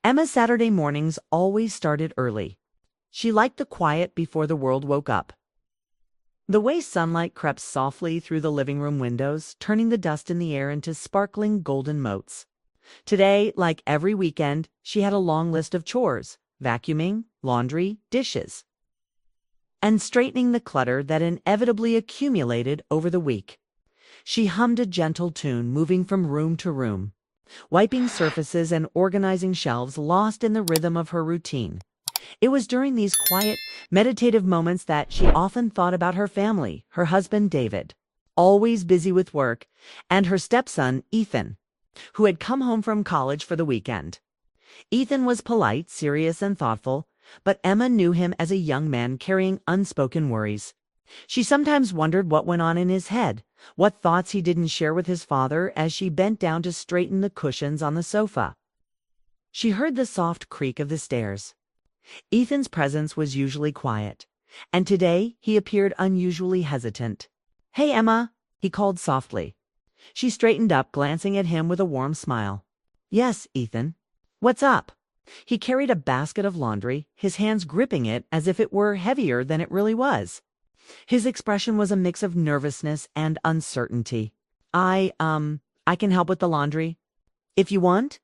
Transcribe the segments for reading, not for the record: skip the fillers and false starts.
Emma's Saturday mornings always started early. She liked the quiet before the world woke up. The way sunlight crept softly through the living room windows, turning the dust in the air into sparkling golden motes. Today, like every weekend, she had a long list of chores: vacuuming, laundry, dishes, and straightening the clutter that inevitably accumulated over the week. She hummed a gentle tune, moving from room to room, wiping surfaces and organizing shelves, lost in the rhythm of her routine. It was during these quiet, meditative moments that she often thought about her family, her husband David, always busy with work, and her stepson Ethan, who had come home from college for the weekend. Ethan was polite, serious, and thoughtful, but Emma knew him as a young man carrying unspoken worries. She sometimes wondered what went on in his head, what thoughts he didn't share with his father, as she bent down to straighten the cushions on the sofa. She heard the soft creak of the stairs. Ethan's presence was usually quiet, and today he appeared unusually hesitant. "Hey, Emma," he called softly. She straightened up, glancing at him with a warm smile. "Yes, Ethan. What's up?" He carried a basket of laundry, his hands gripping it as if it were heavier than it really was. His expression was a mix of nervousness and uncertainty. I can help with the laundry, if you want."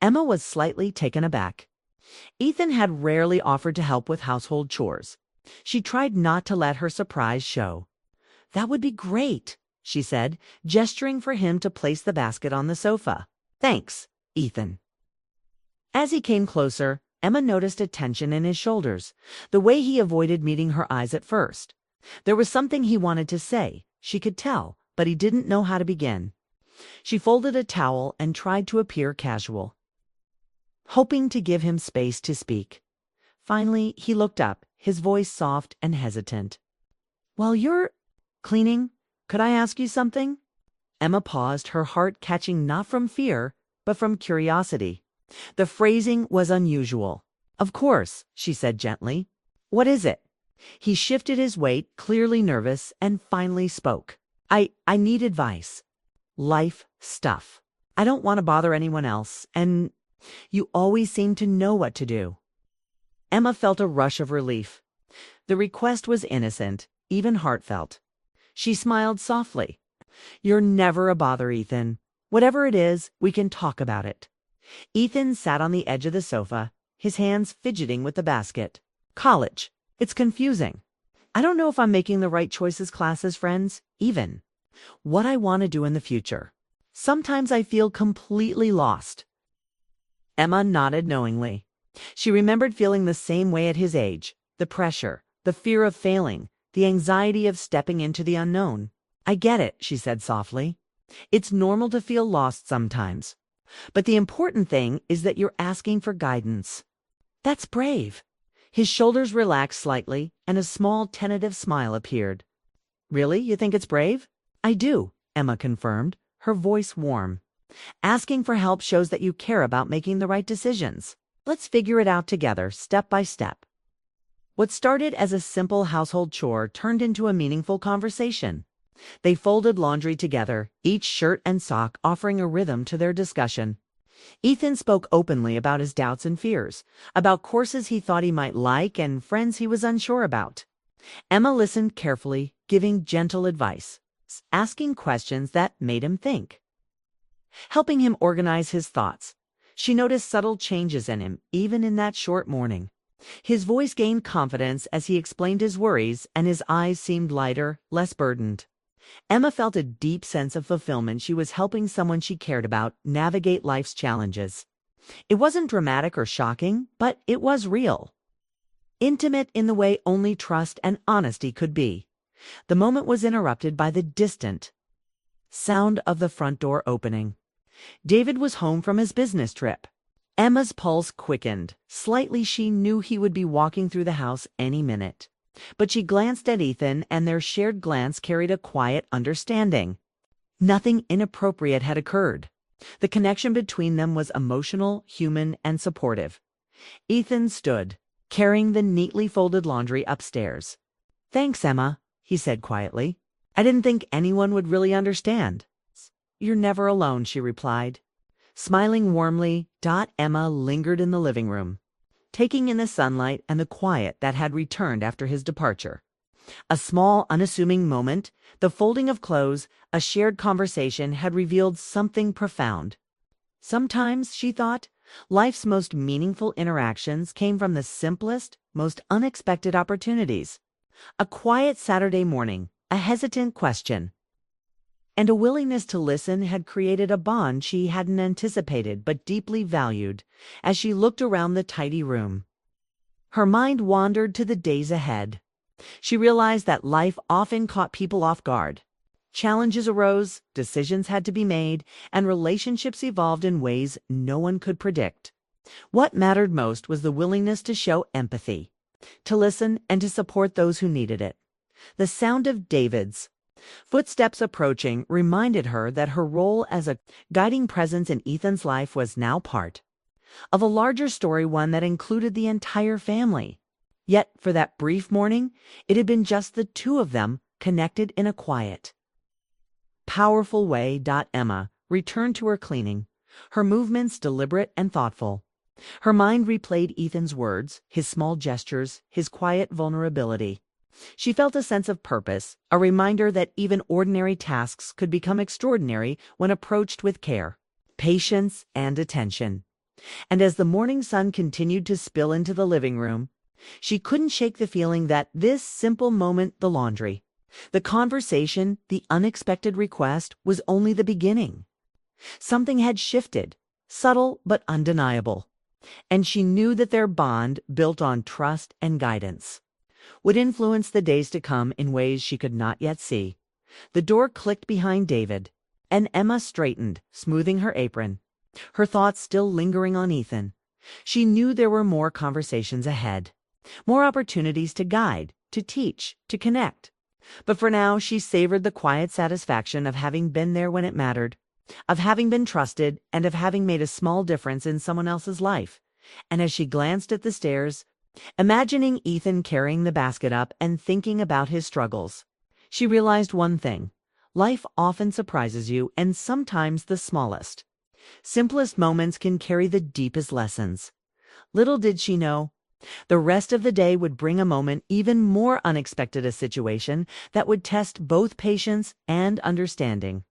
Emma was slightly taken aback. Ethan had rarely offered to help with household chores. She tried not to let her surprise show. "That would be great," she said, gesturing for him to place the basket on the sofa. "Thanks, Ethan." As he came closer, Emma noticed a tension in his shoulders, the way he avoided meeting her eyes at first. There was something he wanted to say, she could tell, but he didn't know how to begin. She folded a towel and tried to appear casual, hoping to give him space to speak. Finally, he looked up, his voice soft and hesitant. "While you're cleaning, could I ask you something?" Emma paused, her heart catching not from fear, but from curiosity. The phrasing was unusual. "Of course," she said gently. "What is it?" He shifted his weight, clearly nervous, and finally spoke. I need advice. Life stuff. I don't want to bother anyone else, and you always seem to know what to do." Emma felt a rush of relief. The request was innocent, even heartfelt. She smiled softly. "You're never a bother, Ethan. Whatever it is, we can talk about it." Ethan sat on the edge of the sofa, his hands fidgeting with the basket. "College. It's confusing. I don't know if I'm making the right choices, classes, friends, even what I want to do in the future. Sometimes I feel completely lost." Emma nodded knowingly. She remembered feeling the same way at his age, the pressure, the fear of failing, the anxiety of stepping into the unknown. "I get it," she said softly. "It's normal to feel lost sometimes. But the important thing is that you're asking for guidance. That's brave." His shoulders relaxed slightly, and a small tentative smile appeared. "Really? You think it's brave?" "I do," Emma confirmed, her voice warm. "Asking for help shows that you care about making the right decisions. Let's figure it out together, step by step." What started as a simple household chore turned into a meaningful conversation. They folded laundry together, each shirt and sock offering a rhythm to their discussion. Ethan spoke openly about his doubts and fears, about courses he thought he might like and friends he was unsure about. Emma listened carefully, giving gentle advice, asking questions that made him think, helping him organize his thoughts. She noticed subtle changes in him, even in that short morning. His voice gained confidence as he explained his worries, and his eyes seemed lighter, less burdened. Emma felt a deep sense of fulfillment. She was helping someone she cared about navigate life's challenges. It wasn't dramatic or shocking, but it was real. Intimate in the way only trust and honesty could be. The moment was interrupted by the distant sound of the front door opening. David was home from his business trip. Emma's pulse quickened. Slightly, she knew he would be walking through the house any minute. But she glanced at Ethan, and their shared glance carried a quiet understanding. Nothing inappropriate had occurred. The connection between them was emotional, human, and supportive. Ethan stood, carrying the neatly folded laundry upstairs. "Thanks, Emma," he said quietly. "I didn't think anyone would really understand." "You're never alone," she replied. Smiling warmly, Emma lingered in the living room, taking in the sunlight and the quiet that had returned after his departure. A small, unassuming moment, the folding of clothes, a shared conversation had revealed something profound. Sometimes, she thought, life's most meaningful interactions came from the simplest, most unexpected opportunities. A quiet Saturday morning, a hesitant question, and a willingness to listen had created a bond she hadn't anticipated but deeply valued. As she looked around the tidy room, her mind wandered to the days ahead. She realized that life often caught people off guard. Challenges arose, decisions had to be made, and relationships evolved in ways no one could predict. What mattered most was the willingness to show empathy, to listen and to support those who needed it. The sound of David's footsteps approaching reminded her that her role as a guiding presence in Ethan's life was now part of a larger story, one that included the entire family. Yet, for that brief morning, it had been just the two of them, connected in a quiet, powerful way. Emma returned to her cleaning, her movements deliberate and thoughtful. Her mind replayed Ethan's words, his small gestures, his quiet vulnerability. She felt a sense of purpose, a reminder that even ordinary tasks could become extraordinary when approached with care, patience, and attention. And as the morning sun continued to spill into the living room, she couldn't shake the feeling that this simple moment, the laundry, the conversation, the unexpected request, was only the beginning. Something had shifted, subtle but undeniable, and she knew that their bond, built on trust and guidance, would influence the days to come in ways she could not yet see. The door clicked behind David, and Emma straightened, smoothing her apron, her thoughts still lingering on Ethan. She knew there were more conversations ahead, more opportunities to guide, to teach, to connect. But for now, she savored the quiet satisfaction of having been there when it mattered, of having been trusted, and of having made a small difference in someone else's life. And as she glanced at the stairs, imagining Ethan carrying the basket up and thinking about his struggles, she realized one thing: life often surprises you, and sometimes the smallest, simplest moments can carry the deepest lessons. Little did she know, the rest of the day would bring a moment even more unexpected, a situation that would test both patience and understanding,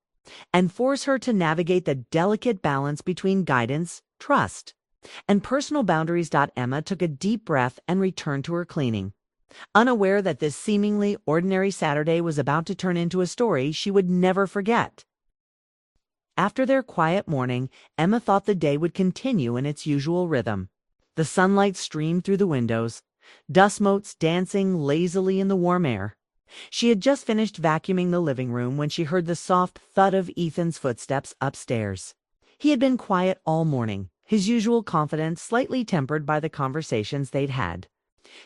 and force her to navigate the delicate balance between guidance, trust, and personal boundaries. Emma took a deep breath and returned to her cleaning, unaware that this seemingly ordinary Saturday was about to turn into a story she would never forget. After their quiet morning, Emma thought the day would continue in its usual rhythm. The sunlight streamed through the windows, dust motes dancing lazily in the warm air. She had just finished vacuuming the living room when she heard the soft thud of Ethan's footsteps upstairs. He had been quiet all morning, his usual confidence slightly tempered by the conversations they'd had.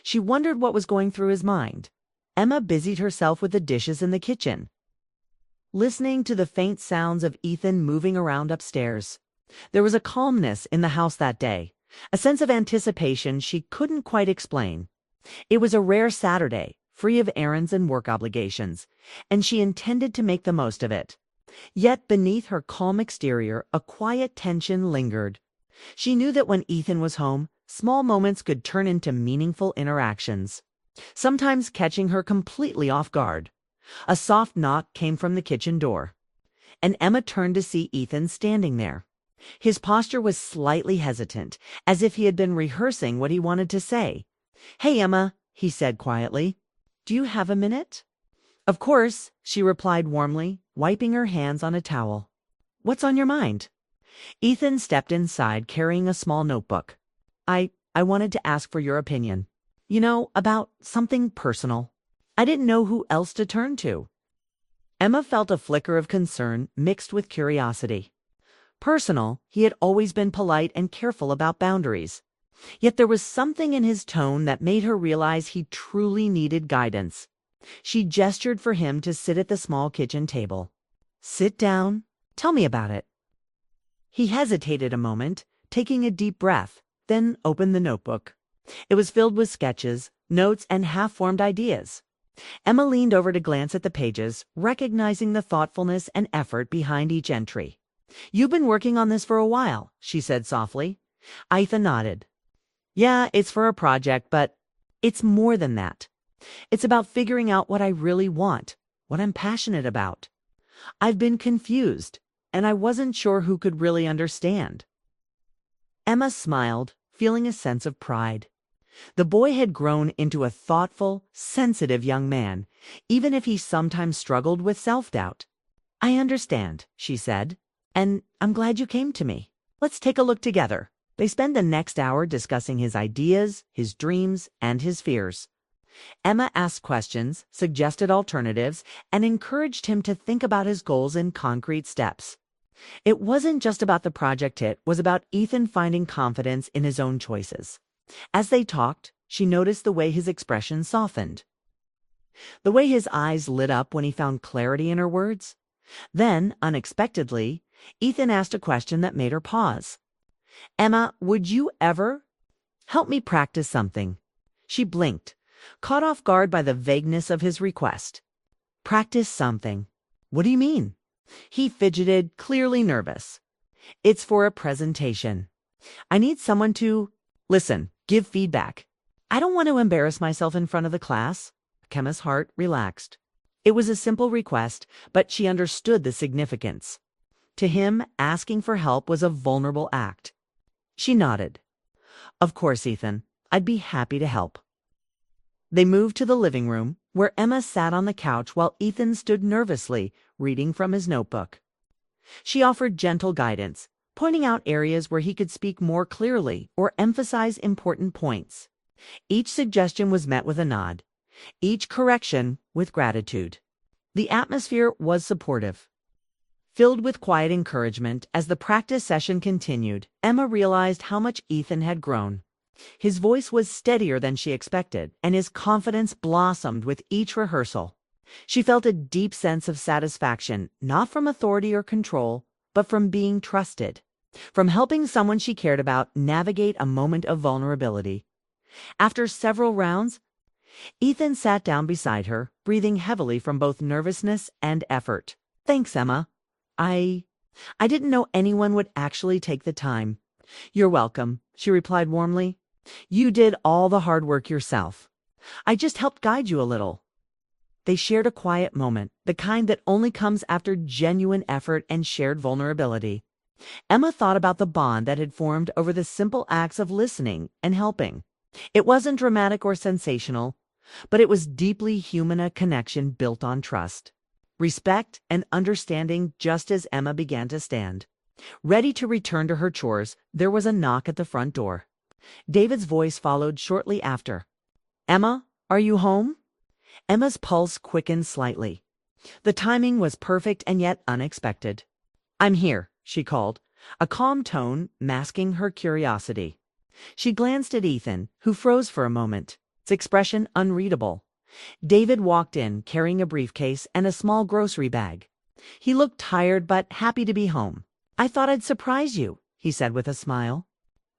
She wondered what was going through his mind. Emma busied herself with the dishes in the kitchen, listening to the faint sounds of Ethan moving around upstairs. There was a calmness in the house that day, a sense of anticipation she couldn't quite explain. It was a rare Saturday, free of errands and work obligations, and she intended to make the most of it. Yet beneath her calm exterior, a quiet tension lingered. She knew that when Ethan was home, small moments could turn into meaningful interactions, sometimes catching her completely off guard. A soft knock came from the kitchen door, and Emma turned to see Ethan standing there. His posture was slightly hesitant, as if he had been rehearsing what he wanted to say. "Hey, Emma," he said quietly. "Do you have a minute?" "Of course," she replied warmly, wiping her hands on a towel. "What's on your mind?" Ethan stepped inside, carrying a small notebook. I wanted to ask for your opinion. About something personal. I didn't know who else to turn to." Emma felt a flicker of concern mixed with curiosity. Personal, he had always been polite and careful about boundaries. Yet there was something in his tone that made her realize he truly needed guidance. She gestured for him to sit at the small kitchen table. "Sit down. Tell me about it." He hesitated a moment, taking a deep breath, then opened the notebook. It was filled with sketches, notes, and half-formed ideas. Emma leaned over to glance at the pages, recognizing the thoughtfulness and effort behind each entry. You've been working on this for a while, she said softly. Ethan nodded. Yeah, it's for a project, but it's more than that. It's about figuring out what I really want, what I'm passionate about. I've been confused, and I wasn't sure who could really understand. Emma smiled, feeling a sense of pride. The boy had grown into a thoughtful, sensitive young man, even if he sometimes struggled with self-doubt. I understand, she said, and I'm glad you came to me. Let's take a look together. They spend the next hour discussing his ideas, his dreams, and his fears. Emma asked questions, suggested alternatives, and encouraged him to think about his goals in concrete steps. It wasn't just about the project, it was about Ethan finding confidence in his own choices. As they talked, she noticed the way his expression softened, the way his eyes lit up when he found clarity in her words. Then, unexpectedly, Ethan asked a question that made her pause. Emma, would you ever help me practice something? She blinked, caught off guard by the vagueness of his request. Practice something? What do you mean? He fidgeted, clearly nervous. It's for a presentation. I need someone to listen, give feedback. I don't want to embarrass myself in front of the class. Emma's heart relaxed. It was a simple request, but she understood the significance. To him, asking for help was a vulnerable act. She nodded. Of course, Ethan. I'd be happy to help. They moved to the living room, where Emma sat on the couch while Ethan stood nervously, reading from his notebook. She offered gentle guidance, pointing out areas where he could speak more clearly or emphasize important points. Each suggestion was met with a nod, each correction with gratitude. The atmosphere was supportive. Filled with quiet encouragement, as the practice session continued, Emma realized how much Ethan had grown. His voice was steadier than she expected, and his confidence blossomed with each rehearsal. She felt a deep sense of satisfaction, not from authority or control, but from being trusted, from helping someone she cared about navigate a moment of vulnerability. After several rounds, Ethan sat down beside her, breathing heavily from both nervousness and effort. Thanks, Emma. I didn't know anyone would actually take the time. You're welcome, she replied warmly. You did all the hard work yourself. I just helped guide you a little. They shared a quiet moment, the kind that only comes after genuine effort and shared vulnerability. Emma thought about the bond that had formed over the simple acts of listening and helping. It wasn't dramatic or sensational, but it was deeply human, a connection built on trust, respect, and understanding. Just as Emma began to stand, ready to return to her chores, there was a knock at the front door. David's voice followed shortly after. Emma, are you home? Emma's pulse quickened slightly. The timing was perfect and yet unexpected. I'm here, she called, a calm tone masking her curiosity. She glanced at Ethan, who froze for a moment, its expression unreadable. David walked in, carrying a briefcase and a small grocery bag. He looked tired but happy to be home. I thought I'd surprise you, he said with a smile.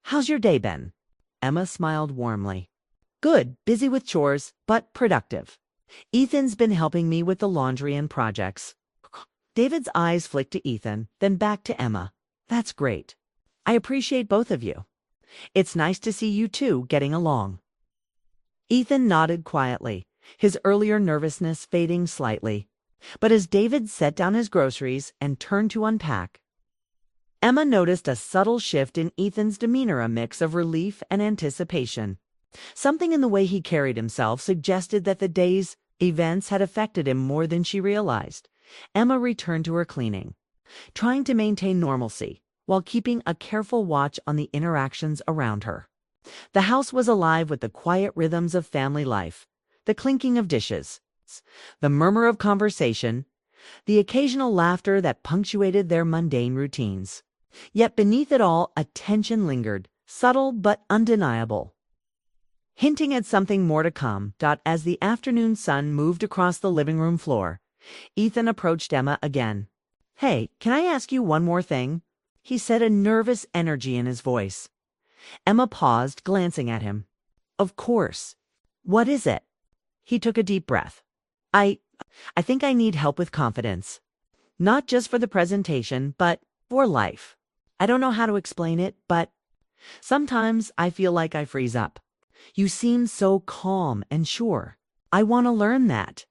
How's your day been? Emma smiled warmly. Good, busy with chores, but productive. Ethan's been helping me with the laundry and projects. David's eyes flicked to Ethan, then back to Emma. That's great. I appreciate both of you. It's nice to see you two getting along. Ethan nodded quietly, his earlier nervousness fading slightly. But as David set down his groceries and turned to unpack, Emma noticed a subtle shift in Ethan's demeanor, a mix of relief and anticipation. Something in the way he carried himself suggested that the day's events had affected him more than she realized. Emma returned to her cleaning, trying to maintain normalcy while keeping a careful watch on the interactions around her. The house was alive with the quiet rhythms of family life, the clinking of dishes, the murmur of conversation, the occasional laughter that punctuated their mundane routines. Yet beneath it all, a tension lingered, subtle but undeniable, hinting at something more to come. As the afternoon sun moved across the living room floor, Ethan approached Emma again. Hey, can I ask you one more thing? He said, a nervous energy in his voice. Emma paused, glancing at him. Of course. What is it? He took a deep breath. I think I need help with confidence. Not just for the presentation, but For life. I don't know how to explain it, but sometimes I feel like I freeze up. You seem so calm and sure. I want to learn that.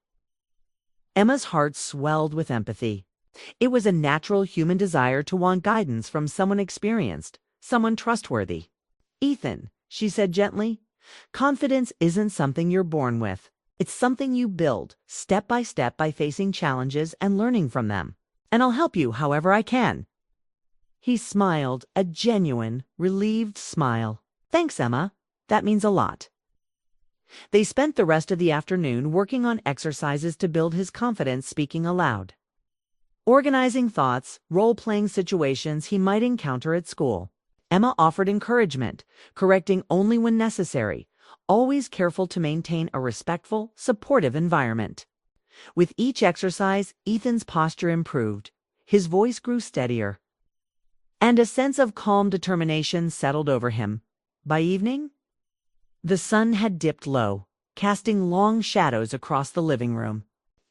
Emma's heart swelled with empathy. It was a natural human desire to want guidance from someone experienced, someone trustworthy. Ethan, she said gently, confidence isn't something you're born with. It's something you build step by facing challenges and learning from them. And I'll help you however I can. He smiled, a genuine, relieved smile. Thanks, Emma. That means a lot. They spent the rest of the afternoon working on exercises to build his confidence speaking aloud. Organizing thoughts, role-playing situations he might encounter at school. Emma offered encouragement, correcting only when necessary, always careful to maintain a respectful, supportive environment. With each exercise, Ethan's posture improved. His voice grew steadier. And a sense of calm determination settled over him. By evening, the sun had dipped low, casting long shadows across the living room.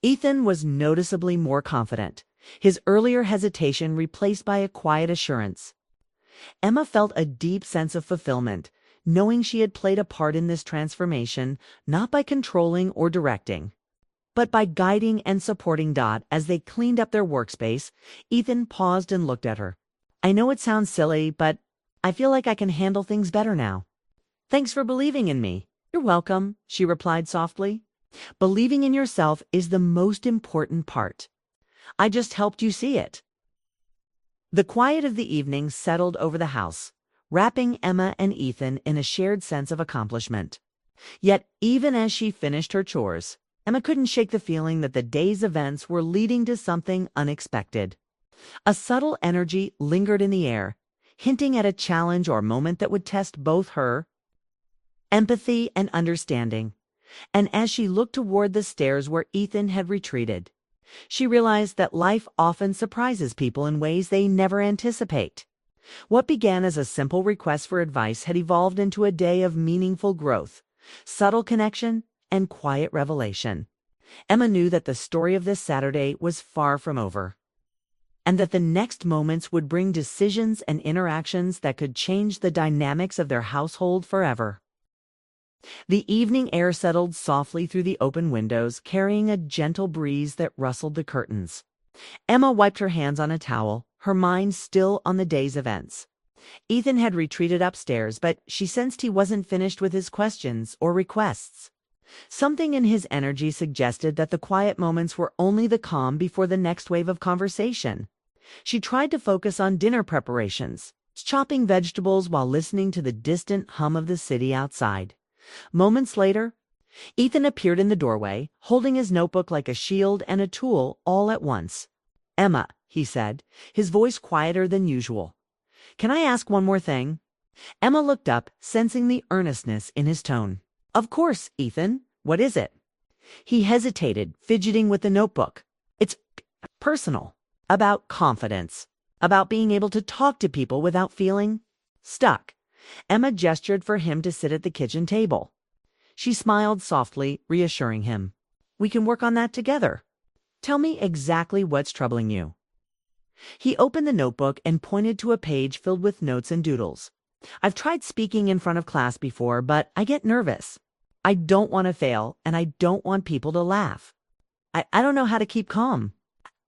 Ethan was noticeably more confident, his earlier hesitation replaced by a quiet assurance. Emma felt a deep sense of fulfillment, knowing she had played a part in this transformation, not by controlling or directing, but by guiding and supporting Dot as they cleaned up their workspace. Ethan paused and looked at her. I know it sounds silly, but I feel like I can handle things better now. Thanks for believing in me. You're welcome, she replied softly. Believing in yourself is the most important part. I just helped you see it. The quiet of the evening settled over the house, wrapping Emma and Ethan in a shared sense of accomplishment. Yet, even as she finished her chores, Emma couldn't shake the feeling that the day's events were leading to something unexpected. A subtle energy lingered in the air, hinting at a challenge or moment that would test both her empathy and understanding. And as she looked toward the stairs where Ethan had retreated, she realized that life often surprises people in ways they never anticipate. What began as a simple request for advice had evolved into a day of meaningful growth, subtle connection, and quiet revelation. Emma knew that the story of this Saturday was far from over, and that the next moments would bring decisions and interactions that could change the dynamics of their household forever. The evening air settled softly through the open windows, carrying a gentle breeze that rustled the curtains. Emma wiped her hands on a towel, her mind still on the day's events. Ethan had retreated upstairs, but she sensed he wasn't finished with his questions or requests. Something in his energy suggested that the quiet moments were only the calm before the next wave of conversation. She tried to focus on dinner preparations, chopping vegetables while listening to the distant hum of the city outside. Moments later, Ethan appeared in the doorway, holding his notebook like a shield and a tool all at once. Emma, he said, his voice quieter than usual. Can I ask one more thing? Emma looked up, sensing the earnestness in his tone. Of course, Ethan. What is it? He hesitated, fidgeting with the notebook. It's personal. About confidence. About being able to talk to people without feeling stuck. Emma gestured for him to sit at the kitchen table. She smiled softly, reassuring him. We can work on that together. Tell me exactly what's troubling you. He opened the notebook and pointed to a page filled with notes and doodles. I've tried speaking in front of class before, but I get nervous. I don't want to fail, and I don't want people to laugh. I don't know how to keep calm.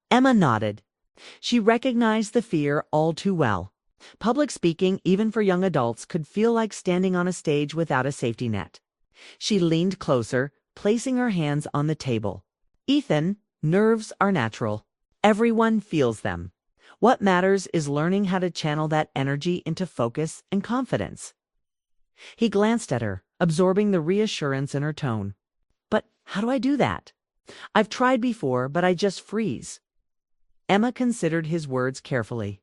Emma nodded. She recognized the fear all too well. Public speaking, even for young adults, could feel like standing on a stage without a safety net. She leaned closer, placing her hands on the table. Ethan, nerves are natural. Everyone feels them. What matters is learning how to channel that energy into focus and confidence. He glanced at her, absorbing the reassurance in her tone. But how do I do that? I've tried before, but I just freeze. Emma considered his words carefully.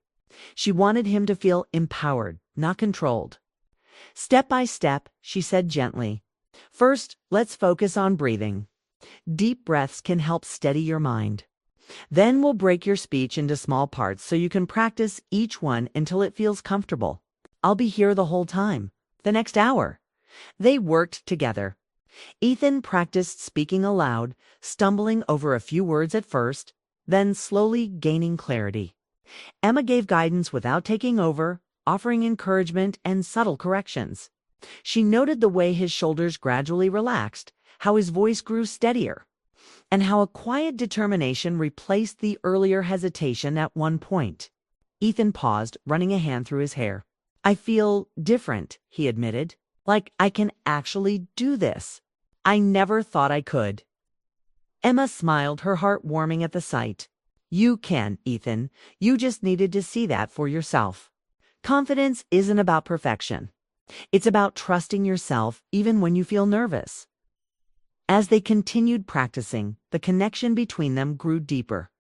She wanted him to feel empowered, not controlled. Step by step, she said gently. First, let's focus on breathing. Deep breaths can help steady your mind. Then we'll break your speech into small parts so you can practice each one until it feels comfortable. I'll be here the whole time, the next hour. They worked together. Ethan practiced speaking aloud, stumbling over a few words at first, then slowly gaining clarity. Emma gave guidance without taking over, offering encouragement and subtle corrections. She noted the way his shoulders gradually relaxed, how his voice grew steadier, and how a quiet determination replaced the earlier hesitation at one point. Ethan paused, running a hand through his hair. "I feel different," he admitted. "Like I can actually do this. I never thought I could." Emma smiled, her heart warming at the sight. "You can, Ethan. You just needed to see that for yourself. Confidence isn't about perfection. It's about trusting yourself even when you feel nervous." As they continued practicing, the connection between them grew deeper.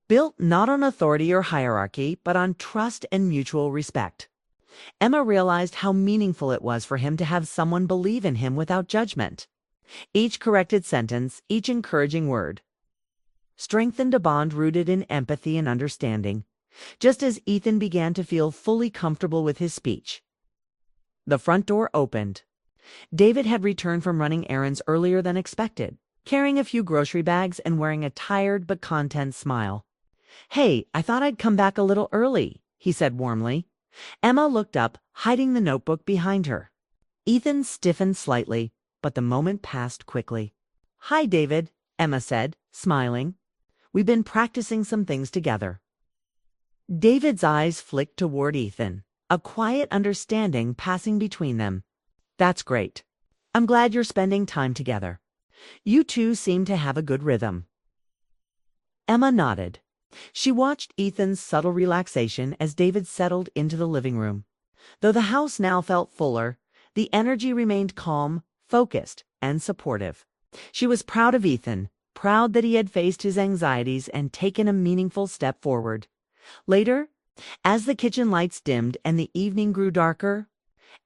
Built not on authority or hierarchy, but on trust and mutual respect. Emma realized how meaningful it was for him to have someone believe in him without judgment. Each corrected sentence, each encouraging word, strengthened a bond rooted in empathy and understanding, just as Ethan began to feel fully comfortable with his speech. The front door opened. David had returned from running errands earlier than expected, carrying a few grocery bags and wearing a tired but content smile. "Hey, I thought I'd come back a little early," he said warmly. Emma looked up, hiding the notebook behind her. Ethan stiffened slightly, but the moment passed quickly. "Hi, David," Emma said, smiling. "We've been practicing some things together." David's eyes flicked toward Ethan, a quiet understanding passing between them. "That's great. I'm glad you're spending time together. You two seem to have a good rhythm." Emma nodded. She watched Ethan's subtle relaxation as David settled into the living room. Though the house now felt fuller, the energy remained calm, focused, and supportive. She was proud of Ethan, proud that he had faced his anxieties and taken a meaningful step forward. Later, as the kitchen lights dimmed and the evening grew darker,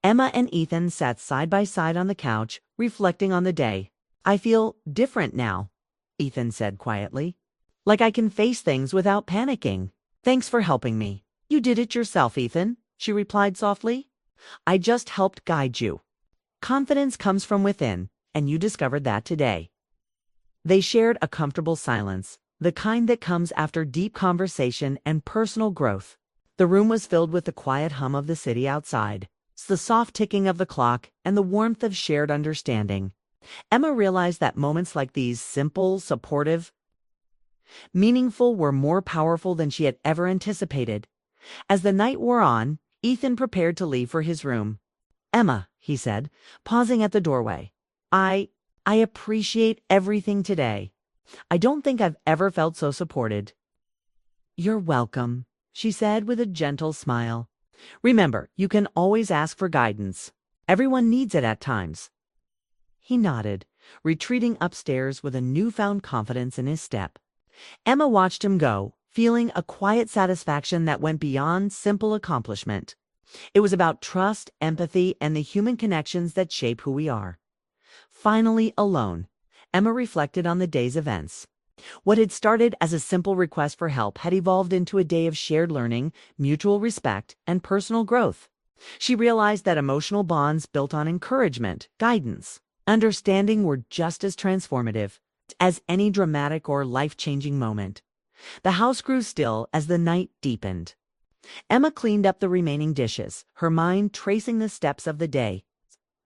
Emma and Ethan sat side by side on the couch, reflecting on the day. "I feel different now," Ethan said quietly. "Like I can face things without panicking." "Thanks for helping me." "You did it yourself, Ethan," she replied softly. "I just helped guide you. Confidence comes from within, and you discovered that today." They shared a comfortable silence, the kind that comes after deep conversation and personal growth. The room was filled with the quiet hum of the city outside, the soft ticking of the clock, and the warmth of shared understanding. Emma realized that moments like these, simple, supportive, meaningful, were more powerful than she had ever anticipated. As the night wore on, Ethan prepared to leave for his room. "Emma," he said, pausing at the doorway, I appreciate everything today. I don't think I've ever felt so supported." "You're welcome," she said with a gentle smile. "Remember, you can always ask for guidance. Everyone needs it at times." He nodded, retreating upstairs with a newfound confidence in his step. Emma watched him go, feeling a quiet satisfaction that went beyond simple accomplishment. It was about trust, empathy, and the human connections that shape who we are. Finally alone, Emma reflected on the day's events. What had started as a simple request for help had evolved into a day of shared learning, mutual respect, and personal growth. She realized that emotional bonds built on encouragement, guidance, understanding were just as transformative as any dramatic or life-changing moment. The house grew still as the night deepened. Emma cleaned up the remaining dishes, her mind tracing the steps of the day,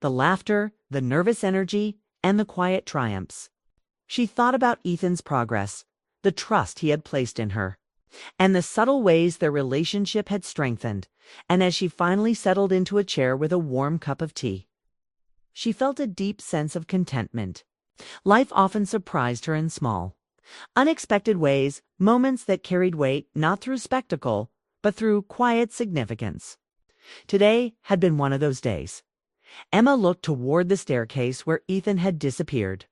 the laughter, the nervous energy, and the quiet triumphs. She thought about Ethan's progress, the trust he had placed in her, and the subtle ways their relationship had strengthened. And as she finally settled into a chair with a warm cup of tea, she felt a deep sense of contentment. Life often surprised her in small, unexpected ways, moments that carried weight not through spectacle, but through quiet significance. Today had been one of those days. Emma looked toward the staircase where Ethan had disappeared.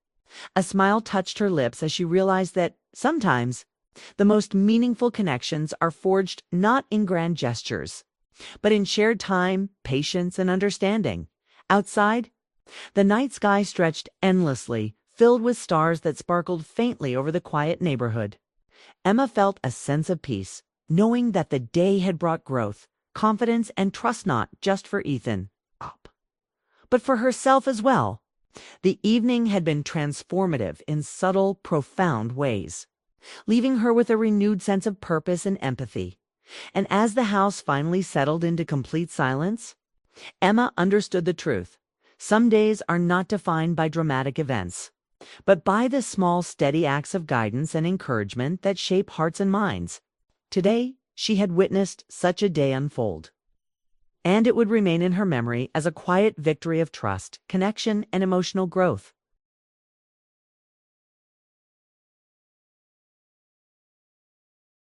A smile touched her lips as she realized that sometimes the most meaningful connections are forged not in grand gestures, but in shared time, patience, and understanding. Outside, the night sky stretched endlessly, filled with stars that sparkled faintly over the quiet neighborhood. Emma felt a sense of peace, knowing that the day had brought growth, confidence, and trust not just for Ethan, but for herself as well. The evening had been transformative in subtle, profound ways. leaving her with a renewed sense of purpose and empathy. And as the house finally settled into complete silence, Emma understood the truth. Some days are not defined by dramatic events, but by the small, steady acts of guidance and encouragement that shape hearts and minds. Today, she had witnessed such a day unfold, and it would remain in her memory as a quiet victory of trust, connection, and emotional growth.